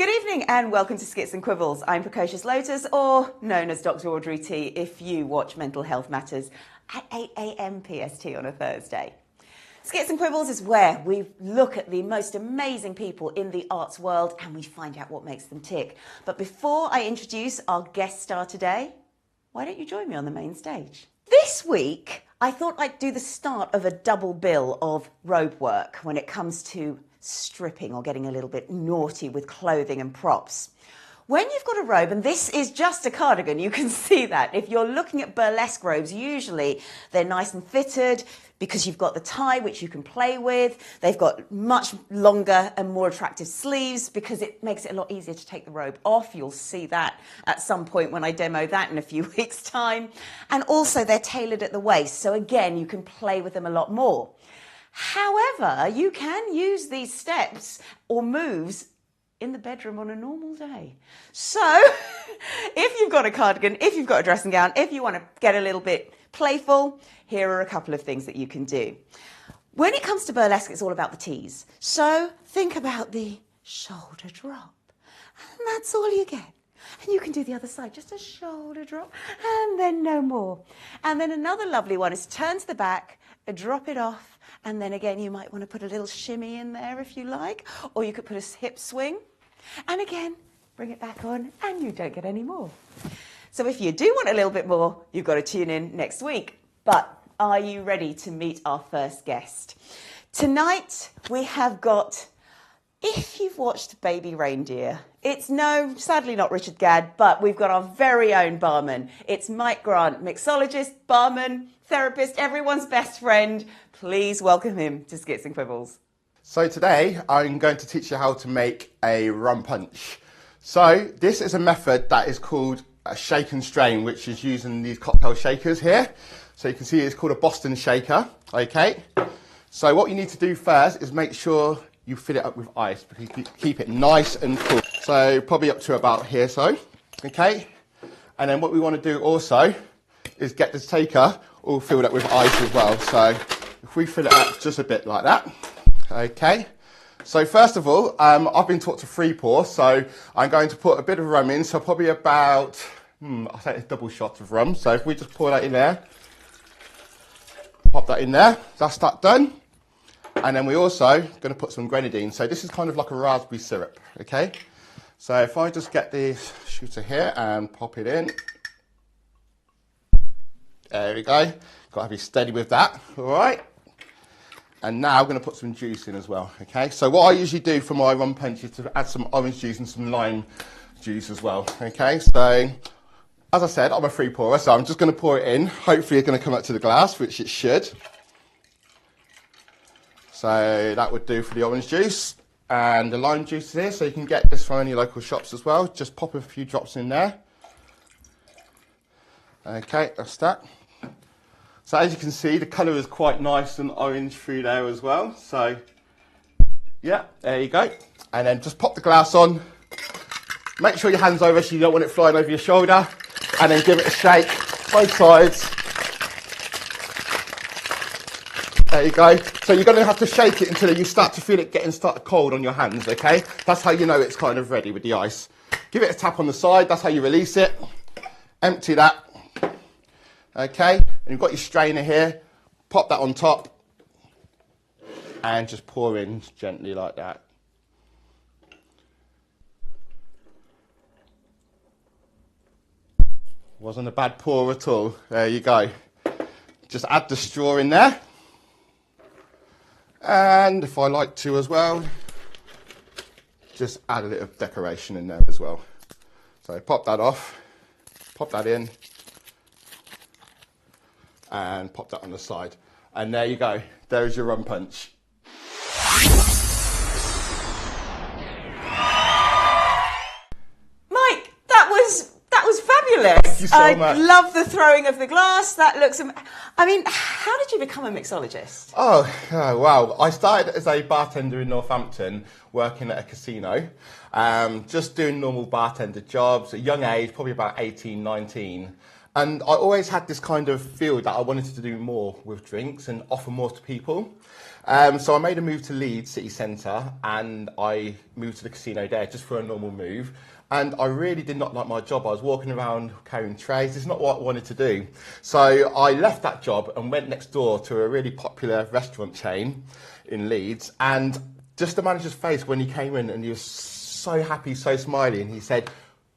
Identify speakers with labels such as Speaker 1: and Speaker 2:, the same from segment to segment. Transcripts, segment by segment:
Speaker 1: Good evening and welcome to Skits and Quibbles. I'm Precocious Lotus, or known as Dr. Audrey T if you watch Mental Health Matters at 8 a.m. PST on a Thursday. Skits and Quibbles is where we look at the most amazing people in the arts world and we find out what makes them tick. But before I introduce our guest star today, why don't you join me on the main stage? This week, I thought I'd do the start of a double bill of robe work when it comes to stripping or getting a little bit naughty with clothing and props. When you've got a robe, and this is just a cardigan, you can see that. If you're looking at burlesque robes, usually they're nice and fitted because you've got the tie, which you can play with. They've got much longer and more attractive sleeves because it makes it a lot easier to take the robe off. You'll see that at some point when I demo that in a few weeks' time. And also they're tailored at the waist. So again, you can play with them a lot more. However, you can use these steps or moves in the bedroom on a normal day. So if you've got a cardigan, if you've got a dressing gown, if you want to get a little bit playful, here are a couple of things that you can do. When it comes to burlesque, it's all about the tease. So think about the shoulder drop. And that's all you get. And you can do the other side, just a shoulder drop, and then no more. And then another lovely one is turn to the back, drop it off, and then again, you might want to put a little shimmy in there if you like, or you could put a hip swing. And again, bring it back on, and you don't get any more. So if you do want a little bit more, you've got to tune in next week. But are you ready to meet our first guest? Tonight, we have got, if you've watched Baby Reindeer, it's sadly not Richard Gadd, but we've got our very own barman. It's Mike Grant, mixologist, barman, therapist, everyone's best friend. Please welcome him to Skits and Quibbles.
Speaker 2: So today I'm going to teach you how to make a rum punch. So this is a method that is called a shake and strain, which is using these cocktail shakers here. So you can see it's called a Boston shaker, okay? So what you need to do first is make sure you fill it up with ice, because you keep it nice and cool. So probably up to about here, so, okay? And then what we want to do also is get this shaker all filled up with ice as well. So if we fill it up just a bit like that, okay? So first of all, I've been taught to free pour, so I'm going to put a bit of rum in, so probably about, I'll say a double shot of rum. So if we just pour that in there, pop that in there, that's that done. And then we're also going to put some grenadine. So this is kind of like a raspberry syrup, okay? So if I just get this shooter here and pop it in. There we go. Got to be steady with that, all right? And now I'm going to put some juice in as well, okay? So what I usually do for my rum punch is to add some orange juice and some lime juice as well, okay? So, as I said, I'm a free pourer, so I'm just going to pour it in. Hopefully it's going to come up to the glass, which it should. So that would do for the orange juice. And the lime juice is here, so you can get this from any local shops as well. Just pop a few drops in there. Okay, that's that. So as you can see, the colour is quite nice and orange through there as well. So, yeah, there you go. And then just pop the glass on. Make sure your hand's over so you don't want it flying over your shoulder. And then give it a shake, both sides. There you go. So you're going to have to shake it until you start to feel it start cold on your hands, okay? That's how you know it's kind of ready with the ice. Give it a tap on the side, that's how you release it. Empty that. Okay, and you've got your strainer here, pop that on top and just pour in gently like that. Wasn't a bad pour at all. There you go. Just add the straw in there. And if I like to as well, just add a little decoration in there as well. So pop that off, pop that in. And pop that on the side. And there you go. There's your rum punch.
Speaker 1: Mike, that was fabulous.
Speaker 2: Thank you so much.
Speaker 1: I love the throwing of the glass. That looks, I mean, how did you become a mixologist?
Speaker 2: Oh, wow. I started as a bartender in Northampton, working at a casino. Just doing normal bartender jobs at a young age, probably about 18, 19. And I always had this kind of feel that I wanted to do more with drinks and offer more to people. So I made a move to Leeds city centre, and I moved to the casino there just for a normal move. And I really did not like my job. I was walking around carrying trays. It's not what I wanted to do. So I left that job and went next door to a really popular restaurant chain in Leeds. And just the manager's face when he came in, and he was so happy, so smiley. And he said,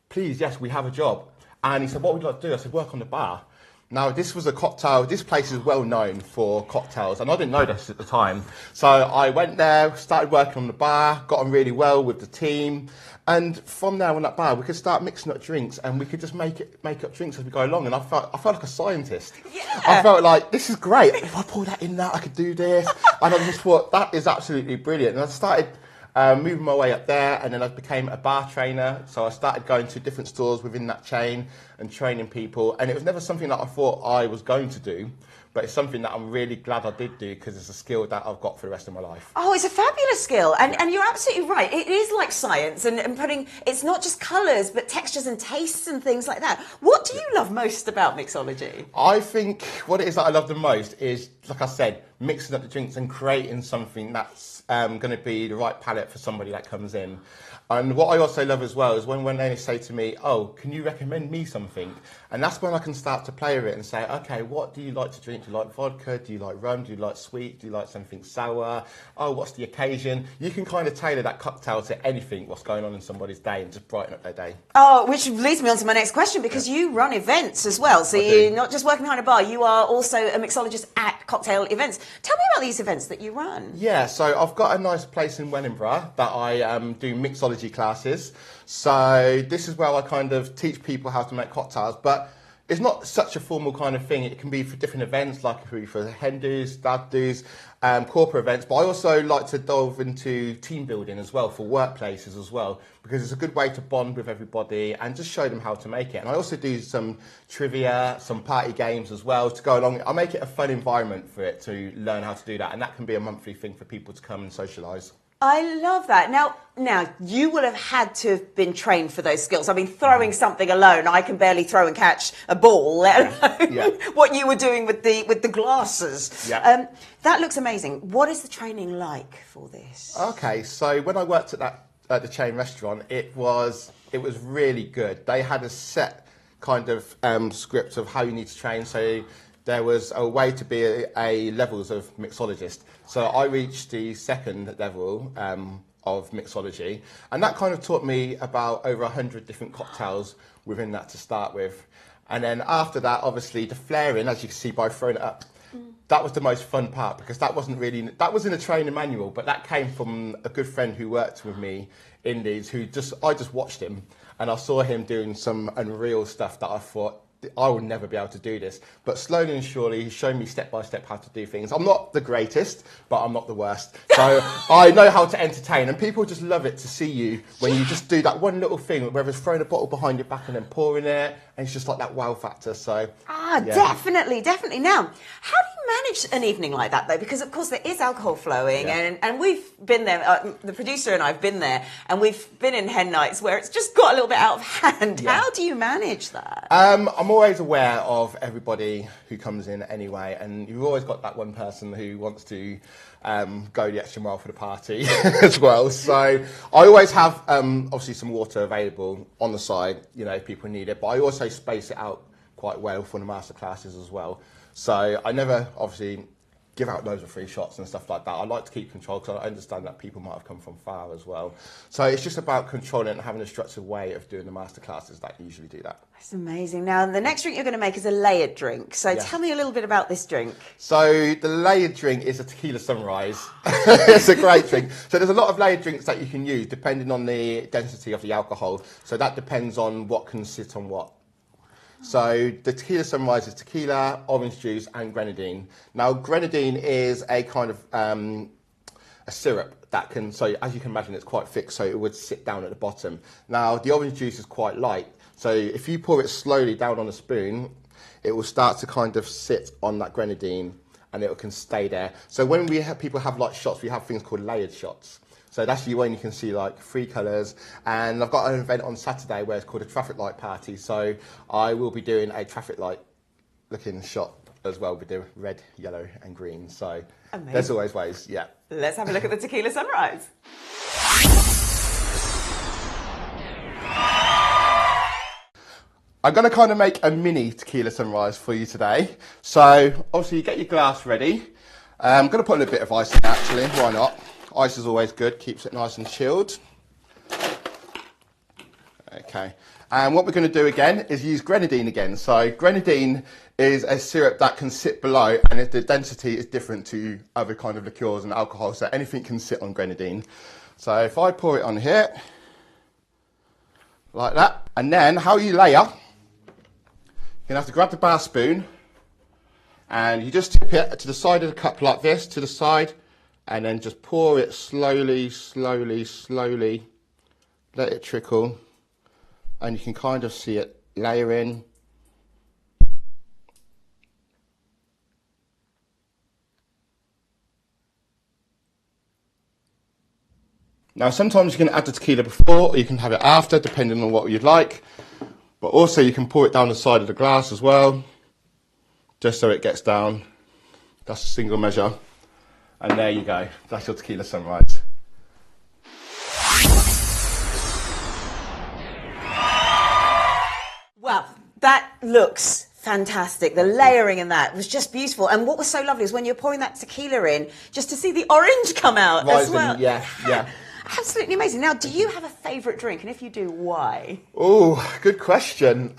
Speaker 2: please, yes, we have a job. And he said, what would you like to do? I said, work on the bar. Now, this was a cocktail. This place is well known for cocktails, and I didn't know this at the time. So I went there, started working on the bar, got on really well with the team. And from there on that bar, we could start mixing up drinks, and we could just make up drinks as we go along. And I felt like a scientist.
Speaker 1: Yeah.
Speaker 2: I felt like, this is great. If I pour that in that, I could do this. And I just thought, that is absolutely brilliant. And I started moving my way up there, and then I became a bar trainer. So I started going to different stores within that chain and training people. And it was never something that I thought I was going to do, but it's something that I'm really glad I did do, because it's a skill that I've got for the rest of my life.
Speaker 1: Oh, it's a fabulous skill. And you're absolutely right. It is like science, and putting, it's not just colours, but textures and tastes and things like that. What do you love most about mixology?
Speaker 2: I think what it is that I love the most is, like I said, mixing up the drinks and creating something that's going to be the right palate for somebody that comes in. And what I also love as well is when they say to me, oh, can you recommend me something? And that's when I can start to play with it and say, okay, what do you like to drink? Do you like vodka? Do you like rum? Do you like sweet? Do you like something sour? Oh, what's the occasion? You can kind of tailor that cocktail to anything, what's going on in somebody's day, and just brighten up their day.
Speaker 1: Oh, which leads me on to my next question, because you run events as well. So you're not just working behind a bar, you are also a mixologist at cocktail events. Tell me about these events that you run.
Speaker 2: Yeah, so I've got a nice place in Wellingborough that I do mixology classes. So this is where I kind of teach people how to make cocktails, but it's not such a formal kind of thing. It can be for different events, like it could be for hen do's, dad do's, corporate events. But I also like to delve into team building as well, for workplaces as well, because it's a good way to bond with everybody and just show them how to make it. And I also do some trivia, some party games as well to go along. I make it a fun environment for it to learn how to do that. And that can be a monthly thing for people to come and socialise.
Speaker 1: I love that. Now, you will have had to have been trained for those skills. I mean, throwing something alone, I can barely throw and catch a ball, let alone what you were doing with the glasses.
Speaker 2: Yeah.
Speaker 1: That looks amazing. What is the training like for this?
Speaker 2: Okay, so when I worked at the chain restaurant, it was really good. They had a set kind of script of how you need to train. So there was a way to be a levels of mixologist. So I reached the second level of mixology, and that kind of taught me about over 100 different cocktails within that to start with. And then after that, obviously the flaring, as you can see by throwing it up, that was the most fun part, because that was in a training manual, but that came from a good friend who worked with me in these, I just watched him, and I saw him doing some unreal stuff that I thought, I will never be able to do this. But slowly and surely, he's shown me step by step how to do things. I'm not the greatest, but I'm not the worst. So I know how to entertain, and people just love it to see you when you just do that one little thing, whether it's throwing a bottle behind your back and then pouring it, and it's just like that wow factor. So
Speaker 1: definitely. Now, how do you manage an evening like that, though? Because of course there is alcohol flowing, and we've been there. The producer and I've been there, and we've been in hen nights where it's just got a little bit out of hand. Yeah. How do you manage that?
Speaker 2: I'm always aware of everybody who comes in anyway, and you've always got that one person who wants to go the extra mile for the party as well. So I always have obviously some water available on the side, if people need it, but I also space it out quite well for the master classes as well. So I never obviously give out loads of free shots and stuff like that. I like to keep control, because I understand that people might have come from far as well. So it's just about controlling and having a structured way of doing the master classes that usually do that.
Speaker 1: That's amazing. Now, the next drink you're going to make is a layered drink. So tell me a little bit about this drink.
Speaker 2: So the layered drink is a tequila sunrise. It's a great drink. So there's a lot of layered drinks that you can use depending on the density of the alcohol. So that depends on what can sit on what. So the tequila sunrise is tequila, orange juice, and grenadine. Now, grenadine is a kind of a syrup that can, so as you can imagine, it's quite thick, so it would sit down at the bottom. Now, the orange juice is quite light, so if you pour it slowly down on a spoon, it will start to kind of sit on that grenadine, and it can stay there. So when people have like shots, we have things called layered shots. So that's when you can see like 3 colours. And I've got an event on Saturday where it's called a traffic light party. So I will be doing a traffic light looking shot as well with the red, yellow and green. So
Speaker 1: Amazing.
Speaker 2: there's always ways, yeah.
Speaker 1: Let's have a look at the tequila sunrise.
Speaker 2: I'm going to kind of make a mini tequila sunrise for you today. So obviously you get your glass ready. I'm going to put a little bit of ice in actually, why not? Ice is always good, keeps it nice and chilled. Okay, and what we're going to do again is use grenadine again. So grenadine is a syrup that can sit below, and the density is different to other kind of liqueurs and alcohol, so anything can sit on grenadine. So if I pour it on here, like that, and then how you layer, you're going to have to grab the bar spoon, and you just tip it to the side of the cup like this, to the side, and then just pour it slowly, slowly, slowly, let it trickle. And you can kind of see it layering. Now sometimes you can add the tequila before or you can have it after, depending on what you'd like. But also you can pour it down the side of the glass as well, just so it gets down. That's a single measure. And there you go, that's your tequila sunrise.
Speaker 1: Well, that looks fantastic. The layering in that was just beautiful. And what was so lovely is when you're pouring that tequila in, just to see the orange come out as well.
Speaker 2: Yeah, yeah.
Speaker 1: Absolutely amazing. Now, do you have a favourite drink? And if you do, why?
Speaker 2: Oh, good question.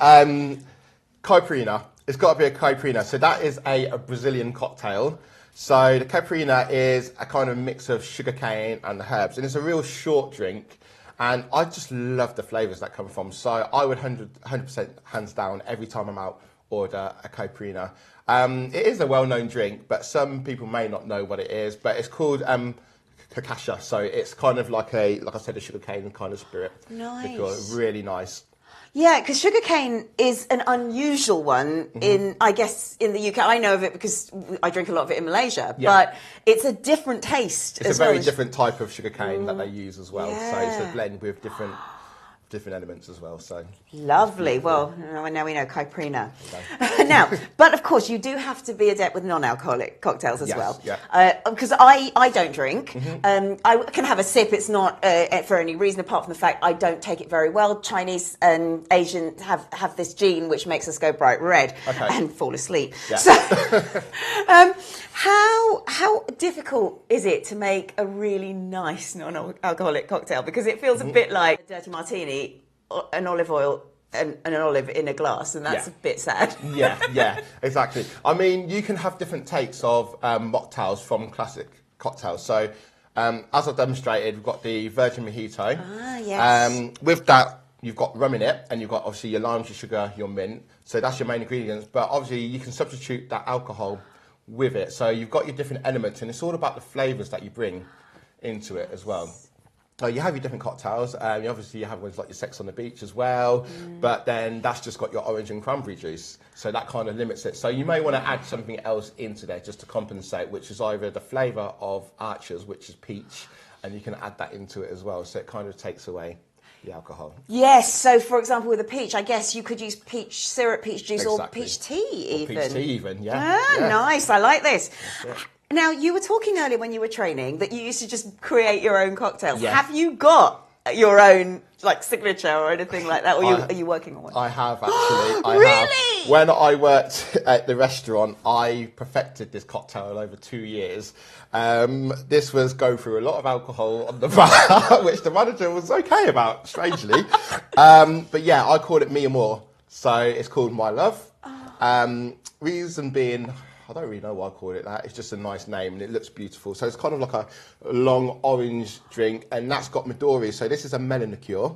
Speaker 2: Caipirinha. It's got to be a caipirinha. So that is a Brazilian cocktail. So the caipirinha is a kind of mix of sugarcane and the herbs. And it's a real short drink. And I just love the flavours that come from. So I would 100% hands down every time I'm out order a caipirinha. It is a well-known drink, but some people may not know what it is. But it's called Precocious. So it's kind of like I said, a sugarcane kind of spirit.
Speaker 1: Nice.
Speaker 2: Really nice.
Speaker 1: Yeah, because sugarcane is an unusual one in, I guess, in the UK. I know of it because I drink a lot of it in Malaysia, but it's a different taste.
Speaker 2: It's a very different type of sugarcane that they use as well.
Speaker 1: Yeah.
Speaker 2: So it's a blend with different elements as well. So
Speaker 1: lovely. Well, now we know caipirinha. Now, but of course, you do have to be adept with non-alcoholic cocktails as well. Because I don't drink. I can have a sip. It's not for any reason apart from the fact I don't take it very well. Chinese and Asian have this gene which makes us go bright red and fall asleep. Yeah. So, how difficult is it to make a really nice non-alcoholic cocktail? Because it feels a bit like a dirty martini, an olive oil and an olive in a glass, and that's a bit sad.
Speaker 2: Yeah, exactly. I mean, you can have different takes of mocktails from classic cocktails. So, as I've demonstrated, we've got the Virgin Mojito.
Speaker 1: Yes.
Speaker 2: With that, you've got rum in it, and you've got obviously your limes, your sugar, your mint. So that's your main ingredients. But obviously, you can substitute that alcohol with it. So you've got your different elements, and it's all about the flavours that you bring into it as well. So you have your different cocktails. Obviously, you have ones like your Sex on the Beach as well, but then that's just got your orange and cranberry juice. So that kind of limits it. So you may want to add something else into there just to compensate, which is either the flavour of Archer's, which is peach, and you can add that into it as well. So it kind of takes away the alcohol.
Speaker 1: Yes, so for example with a peach, I guess you could use peach syrup, peach juice, or peach tea even.
Speaker 2: Or peach tea even, yeah.
Speaker 1: Nice, I like this. Now, you were talking earlier when you were training that you used to just create your own cocktails.
Speaker 2: Yeah.
Speaker 1: Have you got your own signature or anything like that, or are you working on one?
Speaker 2: I have actually.
Speaker 1: Really?
Speaker 2: When I worked at the restaurant, I perfected this cocktail over 2 years. This was go through a lot of alcohol on the bar, which the manager was okay about, strangely. But yeah, I call it Mi Amor. So it's called My Love. Reason being, I don't really know why I called it that. It's just a nice name and it looks beautiful. So it's kind of like a long orange drink, and that's got Midori. So this is a melon liqueur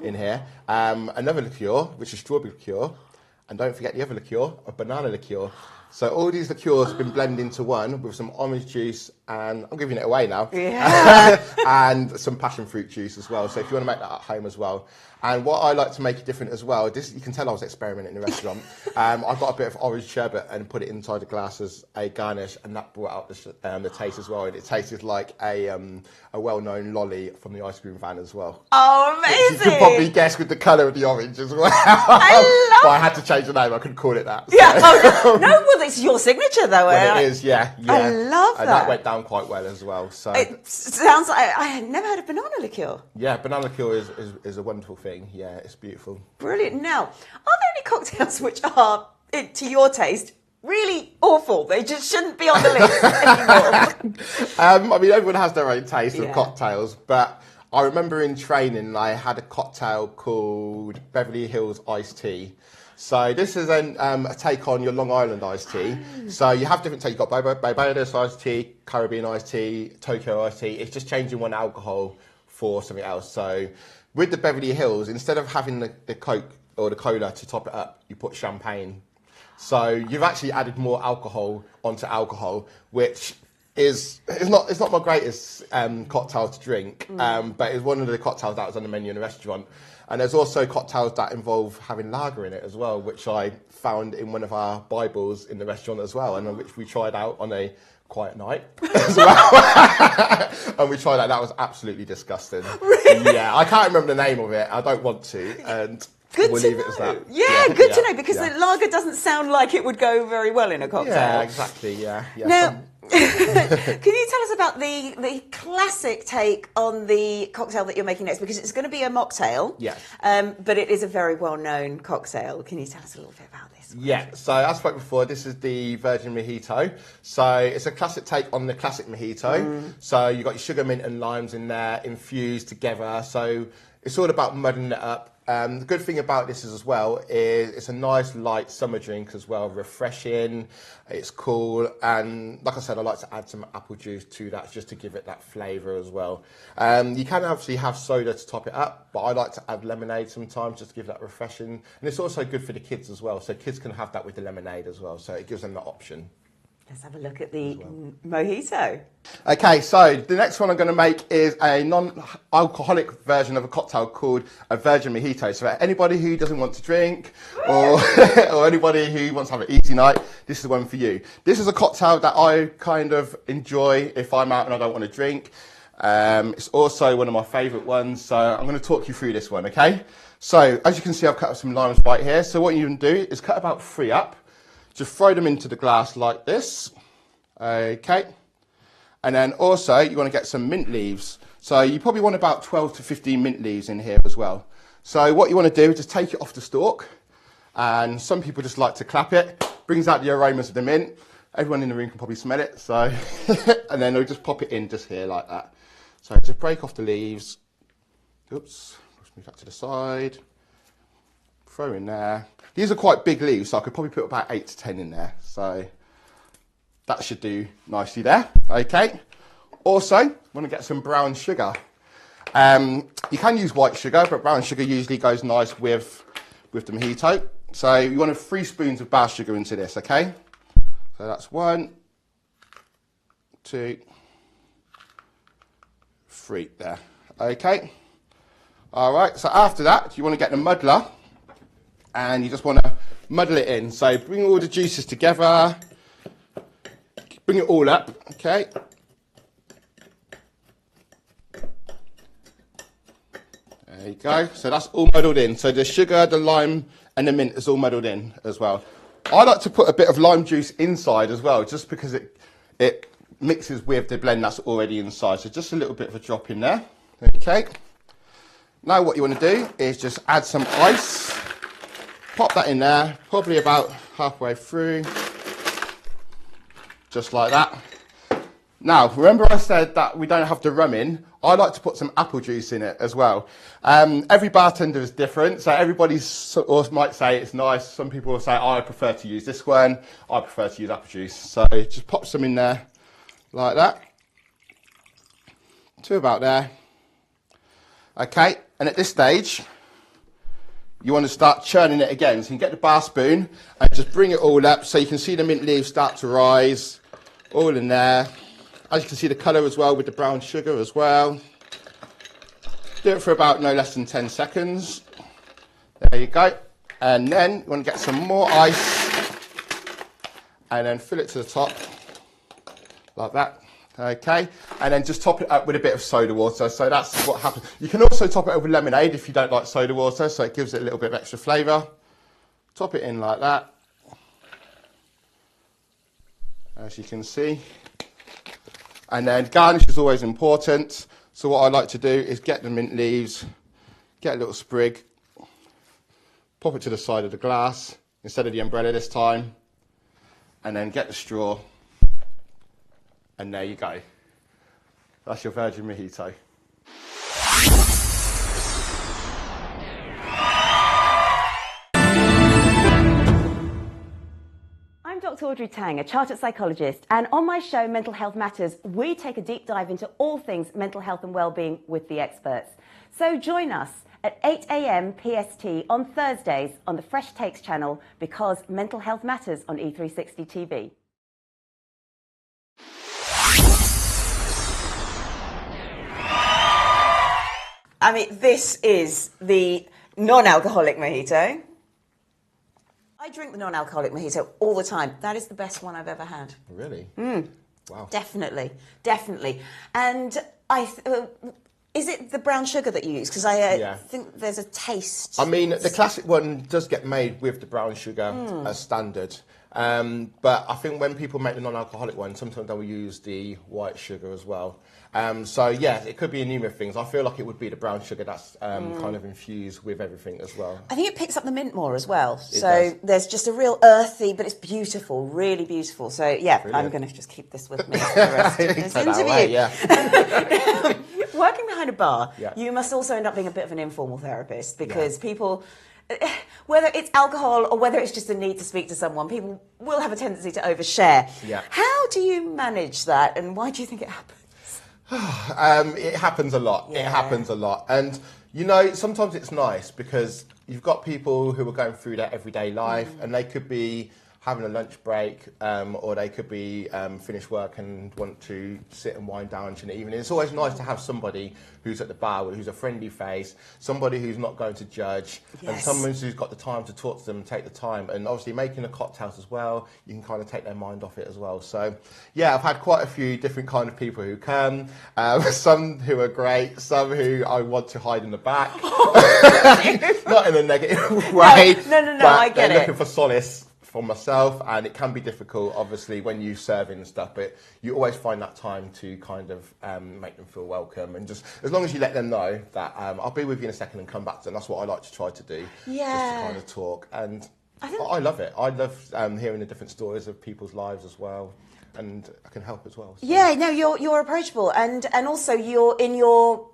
Speaker 2: in here. Another liqueur, which is strawberry liqueur. And don't forget the other liqueur, a banana liqueur. So all these liqueurs have been blended into one with some orange juice and I'm giving it away now.
Speaker 1: Yeah.
Speaker 2: And some passion fruit juice as well. So if you want to make that at home as well. And what I like to make it different as well, this, you can tell I was experimenting in the restaurant. I got a bit of orange sherbet and put it inside the glass as a garnish, and that brought out the taste as well. And it tasted like a well-known lolly from the ice cream van as well.
Speaker 1: Oh, amazing!
Speaker 2: You could probably guess with the colour of the orange as well.
Speaker 1: I love
Speaker 2: But I had to change the name. I couldn't call it that. So.
Speaker 1: Yeah. Oh, no, well, it's your signature though.
Speaker 2: Well, it is, yeah.
Speaker 1: I love that.
Speaker 2: And that went down quite well as well. So
Speaker 1: it sounds like I had never had a banana liqueur.
Speaker 2: yeah, banana liqueur is a wonderful thing. Yeah, it's beautiful.
Speaker 1: Brilliant. Now, are there any cocktails which are, to your taste, really awful? They just shouldn't be on the list anymore.
Speaker 2: I mean, everyone has their own taste of
Speaker 1: Yeah.
Speaker 2: cocktails, but I remember in training I had a cocktail called Beverly Hills Iced Tea. So this is a take on your Long Island iced tea. So you have different takes. You've got Barbados iced tea, Caribbean iced tea, Tokyo iced tea. It's just changing one alcohol for something else. So with the Beverly Hills, instead of having the Coke or the cola to top it up, you put champagne. So you've actually added more alcohol onto alcohol, which it's not my greatest cocktail to drink, but it's one of the cocktails that was on the menu in the restaurant. And there's also cocktails that involve having lager in it as well, which I found in one of our Bibles in the restaurant as well, and which we tried out on a quiet night as well. And we tried that. That was absolutely disgusting.
Speaker 1: Really?
Speaker 2: Yeah, I can't remember the name of it. I don't want to. And
Speaker 1: Good
Speaker 2: we'll
Speaker 1: to
Speaker 2: leave
Speaker 1: know.
Speaker 2: it as that.
Speaker 1: Yeah, good to know, because the lager doesn't sound like it would go very well in a cocktail.
Speaker 2: Yeah, exactly. Yeah.
Speaker 1: Now, can you tell us about the classic take on the cocktail that you're making next? Because it's going to be a mocktail.
Speaker 2: Yes.
Speaker 1: But it is a very well-known cocktail. Can you tell us a little bit about this?
Speaker 2: Yeah, so as I spoke before, this is the Virgin Mojito. So it's a classic take on the classic Mojito. So you've got your sugar, mint and limes in there, infused together. So it's all about mudding it up. The good thing about this is as well is it's a nice light summer drink as well, refreshing, it's cool, and like I said, I like to add some apple juice to that just to give it that flavour as well. You can obviously have soda to top it up, but I like to add lemonade sometimes just to give that refreshing, and it's also good for the kids as well, so kids can have that with the lemonade as well, so it gives them that option.
Speaker 1: Let's have a look at the mojito.
Speaker 2: Okay, so the next one I'm going to make is a non-alcoholic version of a cocktail called a Virgin Mojito. So for anybody who doesn't want to drink or, or anybody who wants to have an easy night, this is the one for you. This is a cocktail that I kind of enjoy if I'm out and I don't want to drink. It's also one of my favourite ones, so I'm going to talk you through this one, okay? So as you can see, I've cut up some limes right here. So what you can do is cut about 3 up. Just throw them into the glass like this, okay? And then also you want to get some mint leaves. So you probably want about 12 to 15 mint leaves in here as well. So what you want to do is just take it off the stalk, and some people just like to clap it, brings out the aromas of the mint. Everyone in the room can probably smell it, so, and then we'll just pop it in just here like that. So just break off the leaves, oops, push me back to the side. Throw in there. These are quite big leaves, so I could probably put about 8 to 10 in there. So that should do nicely there. Okay. Also, want to get some brown sugar. You can use white sugar, but brown sugar usually goes nice with the mojito. So you want 3 spoons of bar sugar into this, okay? So that's 1, 2, 3 there. Okay. All right. So after that, you want to get the muddler. And you just want to muddle it in. So bring all the juices together, bring it all up, okay? There you go. So that's all muddled in. So the sugar, the lime and the mint is all muddled in as well. I like to put a bit of lime juice inside as well, just because it mixes with the blend that's already inside. So just a little bit of a drop in there, okay? Now what you want to do is just add some ice. Pop that in there, probably about halfway through, just like that. Now, remember I said that we don't have the rum in? I like to put some apple juice in it as well. Every bartender is different, so everybody might say it's nice. Some people will say, oh, I prefer to use this one. I prefer to use apple juice. So just pop some in there, like that. To about there. Okay, and at this stage, you want to start churning it again. So you can get the bar spoon and just bring it all up so you can see the mint leaves start to rise, all in there. As you can see, the colour as well with the brown sugar as well. Do it for about no less than 10 seconds. There you go. And then you want to get some more ice and then fill it to the top like that. Okay, and then just top it up with a bit of soda water. So that's what happens. You can also top it over with lemonade if you don't like soda water, so it gives it a little bit of extra flavour. Top it in like that, as you can see. And then garnish is always important. So what I like to do is get the mint leaves, get a little sprig, pop it to the side of the glass instead of the umbrella this time, and then get the straw. And there you go. That's your virgin mojito.
Speaker 1: I'm Dr. Audrey Tang, a chartered psychologist, and on my show Mental Health Matters, we take a deep dive into all things mental health and well-being with the experts. So join us at 8 a.m. PST on Thursdays on the Fresh Takes channel, because mental health matters on E360 TV. I mean, this is the non-alcoholic mojito. I drink the non-alcoholic mojito all the time. That is the best one I've ever had.
Speaker 2: Really? Wow.
Speaker 1: Definitely, definitely. And is it the brown sugar that you use? Because I think there's a taste.
Speaker 2: I mean, the classic one does get made with the brown sugar as standard. But I think when people make the non-alcoholic one, sometimes they will use the white sugar as well. So yeah, it could be a number of things. I feel like it would be the brown sugar that's kind of infused with everything as well.
Speaker 1: I think it picks up the mint more as well.
Speaker 2: It
Speaker 1: So
Speaker 2: does.
Speaker 1: there's just a real earthy, but it's beautiful, really beautiful. So yeah,
Speaker 2: Brilliant.
Speaker 1: I'm going to just keep this with me for the rest of this
Speaker 2: Take that
Speaker 1: interview.
Speaker 2: away, yeah.
Speaker 1: Working behind a bar,
Speaker 2: Yeah.
Speaker 1: you must also end up being a bit of an informal therapist, because people, whether it's alcohol or whether it's just a need to speak to someone, people will have a tendency to overshare.
Speaker 2: Yeah.
Speaker 1: How do you manage that, and why do you think it happens?
Speaker 2: It happens a lot.
Speaker 1: Yeah.
Speaker 2: It happens a lot. And, you know, sometimes it's nice because you've got people who are going through their everyday life and they could be having a lunch break, or they could be finished work and want to sit and wind down in the evening. It's always nice to have somebody who's at the bar, who's a friendly face, somebody who's not going to judge, and
Speaker 1: Yes.
Speaker 2: someone who's got the time to talk to them and take the time. And obviously making the cocktails as well, you can kind of take their mind off it as well. So yeah, I've had quite a few different kind of people who come, some who are great, some who I want to hide in the back. Not in a negative way.
Speaker 1: No,
Speaker 2: but
Speaker 1: I get
Speaker 2: they're
Speaker 1: it.
Speaker 2: looking for solace for myself, and it can be difficult, obviously, when you serve and stuff, but you always find that time to kind of make them feel welcome, and just as long as you let them know that I'll be with you in a second and come back to them. That's what I like to try to do, just to kind of talk, and I love it. I love hearing the different stories of people's lives as well, and I can help as well. So.
Speaker 1: Yeah, no, you're approachable, and also you're in your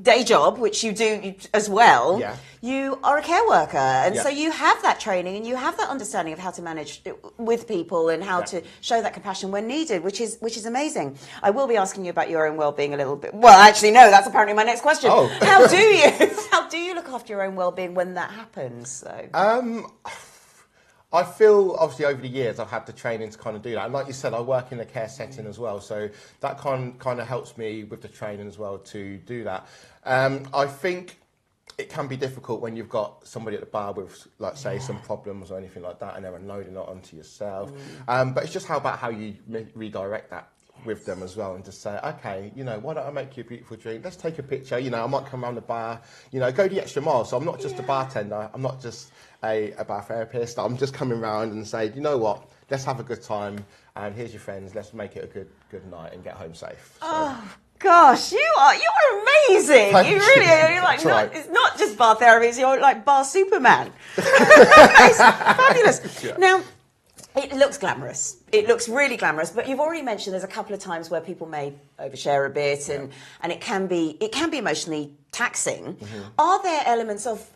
Speaker 1: day job, which you do as well.
Speaker 2: Yeah.
Speaker 1: You are a care worker, and
Speaker 2: Yeah.
Speaker 1: so you have that training and you have that understanding of how to manage with people and how to show that compassion when needed, which is amazing. I will be asking you about your own well-being a little bit. Well, actually, no, that's apparently my next question.
Speaker 2: Oh.
Speaker 1: How do you look after your own well-being when that happens? So.
Speaker 2: I feel, obviously, over the years, I've had the training to kind of do that. And like you said, I work in a care setting as well. So that kind of helps me with the training as well to do that. I think it can be difficult when you've got somebody at the bar with, like, say, some problems or anything like that, and they're unloading it onto yourself. But it's just about how you redirect that with them as well, and just say, okay, you know, why don't I make you a beautiful drink? Let's take a picture. You know, I might come around the bar, you know, go the extra mile. So I'm not just a bartender. I'm not just a bar therapist. I'm just coming around and say, you know what, let's have a good time, and here's your friends. Let's make it a good night and get home safe. So.
Speaker 1: Oh. Gosh, you're amazing.
Speaker 2: Thank
Speaker 1: You really
Speaker 2: you.
Speaker 1: are. You're like,
Speaker 2: That's right.
Speaker 1: it's not just bar therapy, you're like bar Superman. Amazing. Fabulous.
Speaker 2: Yeah.
Speaker 1: Now, it looks glamorous. It looks really glamorous, but you've already mentioned there's a couple of times where people may overshare a bit, and it can be emotionally taxing. Are there elements of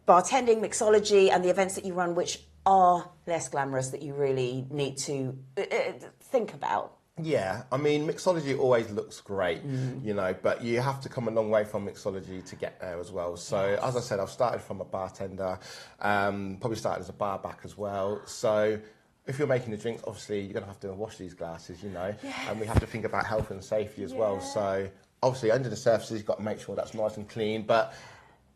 Speaker 1: bartending, mixology, and the events that you run which are less glamorous that you really need to think about?
Speaker 2: Yeah, I mean, mixology always looks great, you know, but you have to come a long way from mixology to get there as well. So, as I said, I've started from a bartender, probably started as a bar back as well. So, if you're making the drinks, obviously you're going to have to wash these glasses, and we have to think about health and safety as well. So obviously under the surfaces, you've got to make sure that's nice and clean. But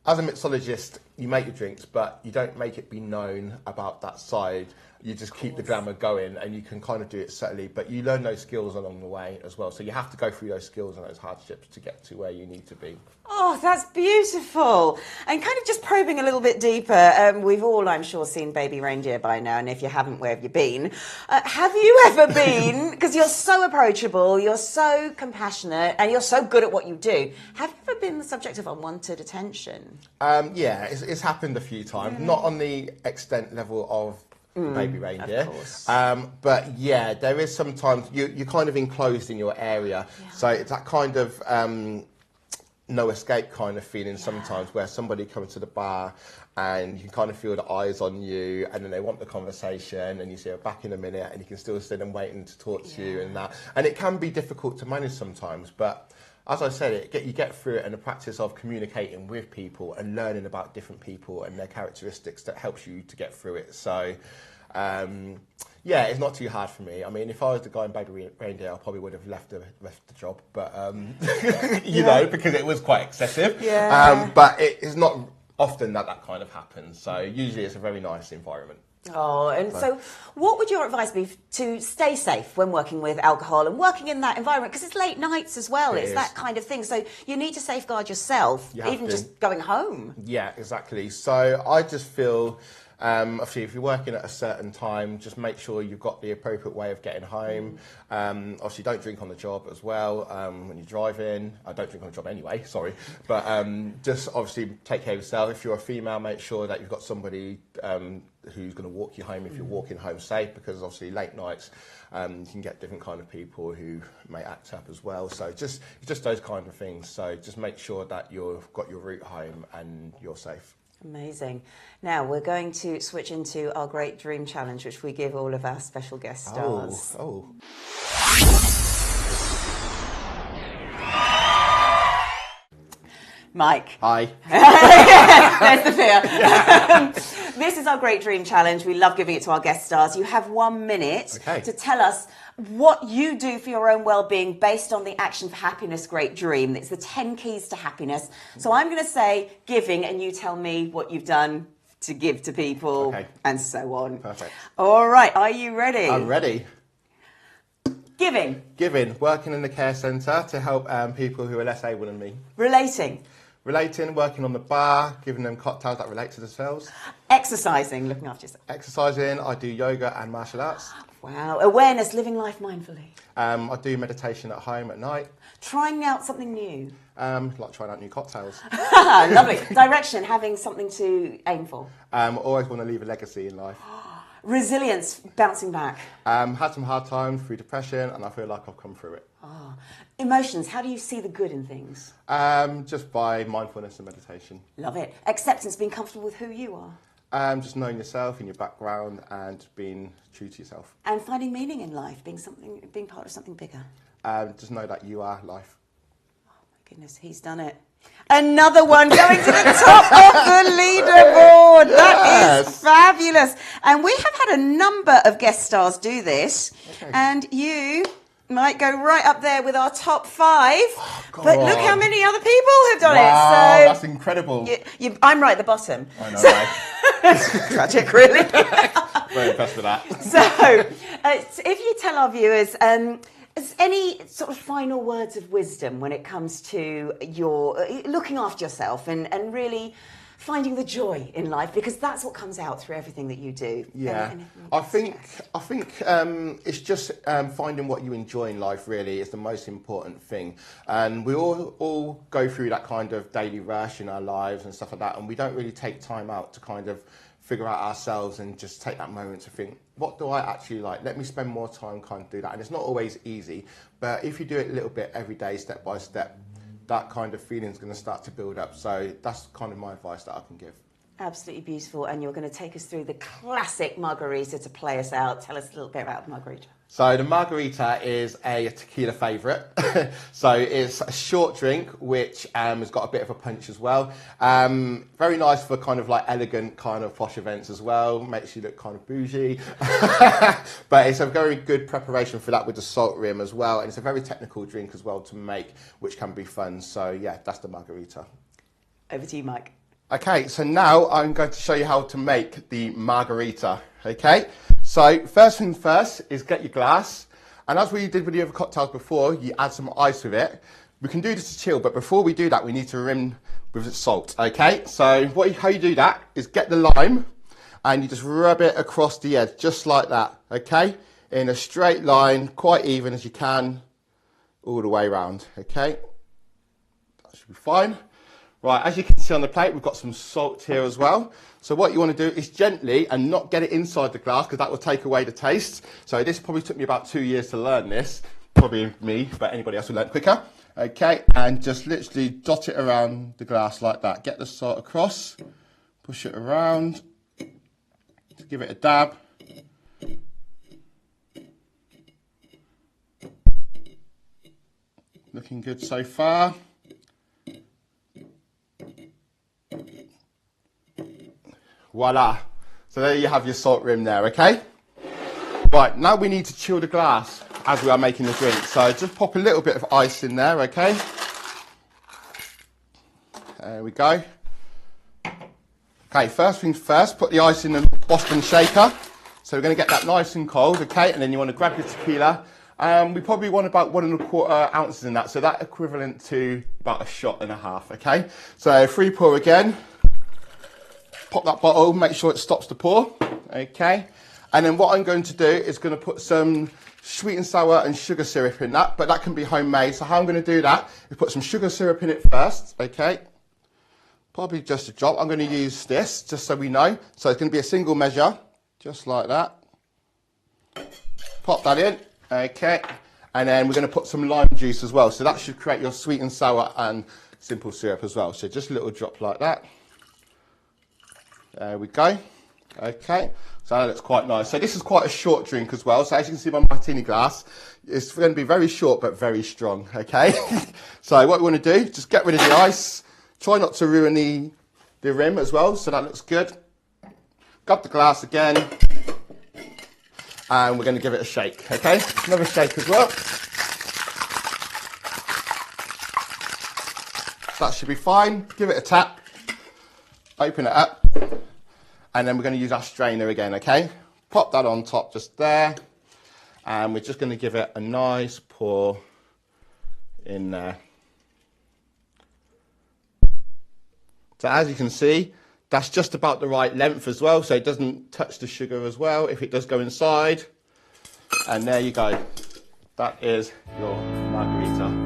Speaker 2: as a mixologist, you make your drinks, but you don't make it be known about that side. You just keep the glamour going, and you can kind of do it subtly, but you learn those skills along the way as well. So you have to go through those skills and those hardships to get to where you need to be.
Speaker 1: Oh, that's beautiful. And kind of just probing a little bit deeper, we've all, I'm sure, seen Baby Reindeer by now, and if you haven't, where have you been? Have you ever been, because you're so approachable, you're so compassionate, and you're so good at what you do, have you ever been the subject of unwanted attention?
Speaker 2: Yeah, it's happened a few times, not on the extent level of Baby Reindeer.
Speaker 1: Of course.
Speaker 2: But yeah, there is sometimes you're kind of enclosed in your area. Yeah. So it's that kind of no escape kind of feeling sometimes, where somebody comes to the bar and you can kind of feel the eyes on you, and then they want the conversation, and you see her back in a minute, and you can still sit and waiting to talk to you and that. And it can be difficult to manage sometimes, but as I said, you get through it, and the practice of communicating with people and learning about different people and their characteristics that helps you to get through it. So, yeah, it's not too hard for me. I mean, if I was the guy in Baby Reindeer, I probably would have left the job, but you know, because it was quite excessive.
Speaker 1: Yeah.
Speaker 2: But it is not often that kind of happens. So usually it's a very nice environment.
Speaker 1: Oh, and so what would your advice be to stay safe when working with alcohol and working in that environment? Because it's late nights as well. It's that kind of thing. So you need to safeguard yourself, even just going home. Yeah,
Speaker 2: exactly. So I just feel, obviously, if you're working at a certain time, just make sure you've got the appropriate way of getting home. Obviously, don't drink on the job as well when you're driving. I don't drink on the job anyway, sorry. But just obviously take care of yourself. If you're a female, make sure that you've got somebody who's going to walk you home if you're walking home safe, because obviously late nights you can get different kind of people who may act up as well. So just those kind of things. So just make sure that you've got your route home and you're safe.
Speaker 1: Amazing. Now we're going to switch into our Great Dream Challenge, which we give all of our special guest stars.
Speaker 2: Oh.
Speaker 1: Mike.
Speaker 2: Hi.
Speaker 1: There's the fear. This is our Great Dream Challenge. We love giving it to our guest stars. You have 1 minute to tell us what you do for your own well-being based on the Action for Happiness Great Dream. It's the 10 keys to happiness. So I'm going to say giving, and you tell me what you've done to give to people, and so on.
Speaker 2: Perfect.
Speaker 1: All right. Are you ready?
Speaker 2: I'm ready.
Speaker 1: Giving.
Speaker 2: Giving. Working in the care centre to help people who are less able than me.
Speaker 1: Relating.
Speaker 2: Relating, working on the bar, giving them cocktails that relate to themselves.
Speaker 1: Exercising, looking after yourself.
Speaker 2: Exercising, I do yoga and martial arts.
Speaker 1: Wow. Awareness, living life mindfully.
Speaker 2: I do meditation at home at night.
Speaker 1: Trying out something new.
Speaker 2: Like trying out new cocktails.
Speaker 1: Lovely. Direction, having something to aim for.
Speaker 2: Always want to leave a legacy in life.
Speaker 1: Resilience, bouncing back.
Speaker 2: Had some hard times through depression, and I feel like I've come through it.
Speaker 1: Emotions, how do you see the good in things?
Speaker 2: Just by mindfulness and meditation.
Speaker 1: Love it. Acceptance, being comfortable with who you are.
Speaker 2: Just knowing yourself and your background and being true to yourself.
Speaker 1: And finding meaning in life, being part of something bigger.
Speaker 2: Just know that you are life.
Speaker 1: Oh my goodness, he's done it. Another one going to the top of the leaderboard. That is fabulous. And we have had a number of guest stars do this. And you might go right up there with our top 5. But look how many other people have done it. So
Speaker 2: that's incredible.
Speaker 1: I'm right at the bottom.
Speaker 2: I know, right?
Speaker 1: Tragic, really.
Speaker 2: Very impressed with that.
Speaker 1: So, if you tell our viewers, any sort of final words of wisdom when it comes to your looking after yourself and really finding the joy in life, because that's what comes out through everything that you do.
Speaker 2: Yeah, I think it's just finding what you enjoy in life really is the most important thing. And we all go through that kind of daily rush in our lives and stuff like that, and we don't really take time out to kind of figure out ourselves and just take that moment to think, what do I actually like? Let me spend more time kind of do that. And it's not always easy, but if you do it a little bit every day, step by step, that kind of feeling is going to start to build up. So that's kind of my advice that I can give.
Speaker 1: Absolutely beautiful. And you're going to take us through the classic margarita to play us out. Tell us a little bit about the margarita.
Speaker 2: So the margarita is a tequila favourite. So it's a short drink which has got a bit of a punch as well. Very nice for kind of like elegant kind of posh events as well. Makes you look kind of bougie. But it's a very good preparation for that with the salt rim as well. And it's a very technical drink as well to make, which can be fun. So yeah, that's the margarita.
Speaker 1: Over to you, Mike.
Speaker 2: Okay, so now I'm going to show you how to make the margarita, okay? So first thing first is get your glass, and as we did with the other cocktails before, you add some ice with it. We can do this to chill, but before we do that, we need to rim with salt, okay? So how you do that is get the lime, and you just rub it across the edge, just like that, okay? In a straight line, quite even as you can, all the way around, okay? That should be fine. Right, as you can see on the plate, we've got some salt here as well. So what you want to do is gently and not get it inside the glass because that will take away the taste. So this probably took me about 2 years to learn this. Probably me, but anybody else will learn quicker. Okay, and just literally dot it around the glass like that. Get the salt across, push it around, give it a dab. Looking good so far. Voila. So there you have your salt rim there, okay? Right, now we need to chill the glass as we are making the drink. So just pop a little bit of ice in there, okay? There we go. Okay, first things first, put the ice in the Boston shaker. So we're going to get that nice and cold, okay? And then you want to grab your tequila. We probably want about 1 1/4 ounces in that. So that's equivalent to about 1.5 shots, okay? So free pour again. Pop that bottle, make sure it stops the pour, okay? And then what I'm going to do is going to put some sweet and sour and sugar syrup in that, but that can be homemade. So how I'm going to do that is put some sugar syrup in it first, okay? Probably just a drop. I'm going to use this, just so we know. So it's going to be a single measure, just like that. Pop that in, okay? And then we're going to put some lime juice as well. So that should create your sweet and sour and simple syrup as well. So just a little drop like that. There we go. Okay, so that looks quite nice. So this is quite a short drink as well. So as you can see by my martini glass, it's going to be very short but very strong, okay? So what we want to do, just get rid of the ice. Try not to ruin the rim as well, so that looks good. Grab the glass again. And we're going to give it a shake, okay? Another shake as well. That should be fine. Give it a tap. Open it up. And then we're going to use our strainer again, okay? Pop that on top just there. And we're just going to give it a nice pour in there. So as you can see, that's just about the right length as well, so it doesn't touch the sugar as well if it does go inside. And there you go. That is your margarita.